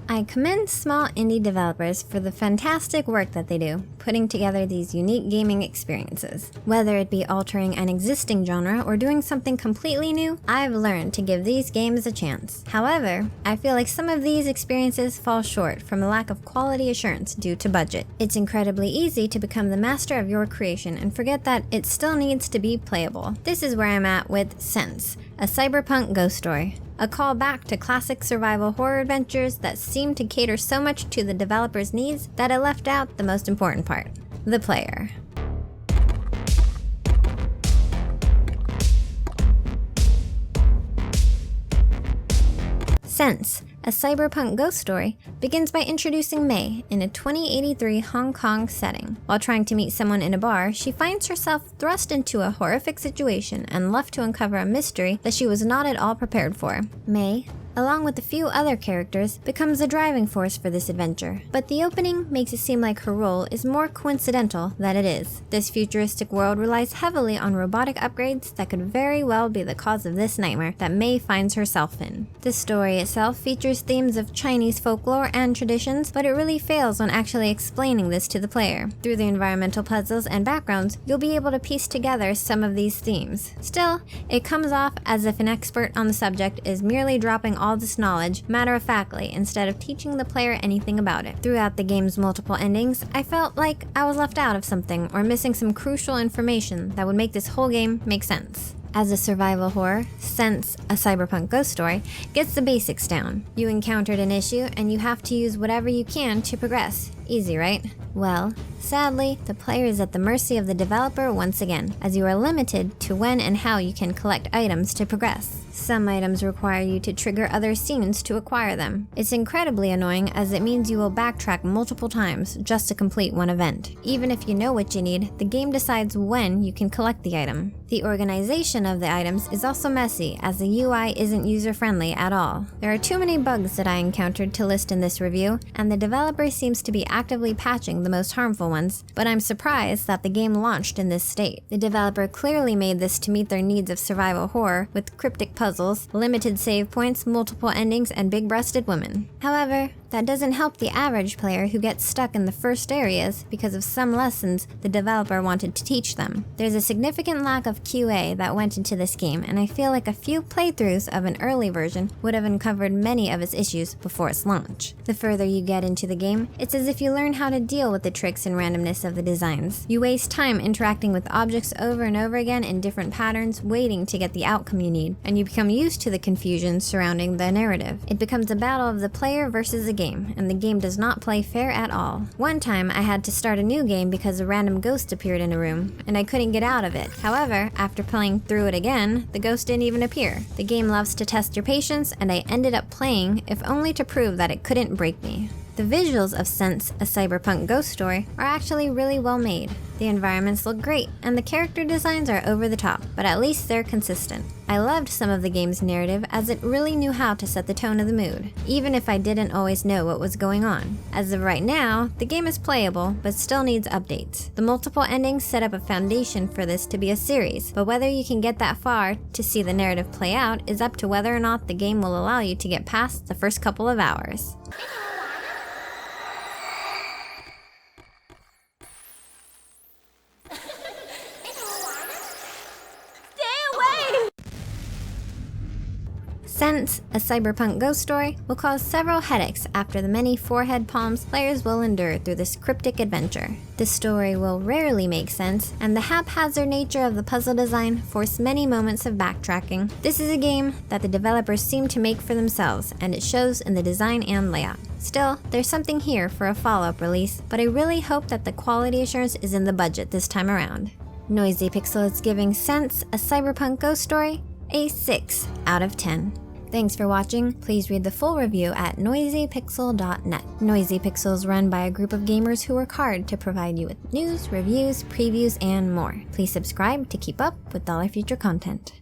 I commend small indie developers for the fantastic work that they do, putting together these unique gaming experiences. Whether it be altering an existing genre or doing something completely new, I've learned to give these games a chance. However, I feel like some of these experiences fall short from a lack of quality assurance due to budget. It's incredibly easy to become the master of your creation and forget that it still needs to be playable. This is where I'm at with Sense, a cyberpunk ghost story. A call back to classic survival horror adventures that seem to cater so much to the developer's needs that it left out the most important part: the player. Sense, a cyberpunk ghost story, begins by introducing May in a 2083 Hong Kong setting. While trying to meet someone in a bar, she finds herself thrust into a horrific situation and left to uncover a mystery that she was not at all prepared for. May, along with a few other characters, becomes the driving force for this adventure. But the opening makes it seem like her role is more coincidental than it is. This futuristic world relies heavily on robotic upgrades that could very well be the cause of this nightmare that May finds herself in. The story itself features themes of Chinese folklore and traditions, but it really fails on actually explaining this to the player. Through the environmental puzzles and backgrounds, you'll be able to piece together some of these themes. Still, it comes off as if an expert on the subject is merely dropping all this knowledge matter-of-factly instead of teaching the player anything about it. Throughout the game's multiple endings, I felt like I was left out of something or missing some crucial information that would make this whole game make sense. As a survival horror, Sense, a cyberpunk ghost story, gets the basics down. You encountered an issue and you have to use whatever you can to progress. Easy, right? Well, sadly, the player is at the mercy of the developer once again, as you are limited to when and how you can collect items to progress. Some items require you to trigger other scenes to acquire them. It's incredibly annoying as it means you will backtrack multiple times just to complete one event. Even if you know what you need, the game decides when you can collect the item. The organization of the items is also messy, as the UI isn't user-friendly at all. There are too many bugs that I encountered to list in this review, and the developer seems to be actively patching the most harmful ones, but I'm surprised that the game launched in this state. The developer clearly made this to meet their needs of survival horror with cryptic puzzles, limited save points, multiple endings, and big-breasted women. However, that doesn't help the average player who gets stuck in the first areas because of some lessons the developer wanted to teach them. There's a significant lack of QA that went into this game, and I feel like a few playthroughs of an early version would have uncovered many of its issues before its launch. The further you get into the game, it's as if you learn how to deal with the tricks and randomness of the designs. You waste time interacting with objects over and over again in different patterns, waiting to get the outcome you need, and you become used to the confusion surrounding the narrative. It becomes a battle of the player versus the game, and the game does not play fair at all. One time, I had to start a new game because a random ghost appeared in a room, and I couldn't get out of it. However, after playing through it again, the ghost didn't even appear. The game loves to test your patience, and I ended up playing, if only to prove that it couldn't break me. The visuals of Sense, a cyberpunk ghost story, are actually really well made. The environments look great, and the character designs are over the top, but at least they're consistent. I loved some of the game's narrative as it really knew how to set the tone of the mood, even if I didn't always know what was going on. As of right now, the game is playable, but still needs updates. The multiple endings set up a foundation for this to be a series, but whether you can get that far to see the narrative play out is up to whether or not the game will allow you to get past the first couple of hours. Sense, a cyberpunk ghost story, will cause several headaches after the many forehead palms players will endure through this cryptic adventure. The story will rarely make sense, and the haphazard nature of the puzzle design force many moments of backtracking. This is a game that the developers seem to make for themselves, and it shows in the design and layout. Still, there's something here for a follow-up release, but I really hope that the quality assurance is in the budget this time around. Noisy Pixel is giving Sense, a cyberpunk ghost story, a 6 out of 10. Thanks for watching. Please read the full review at noisypixel.net. Noisy Pixel is run by a group of gamers who work hard to provide you with news, reviews, previews, and more. Please subscribe to keep up with all our future content.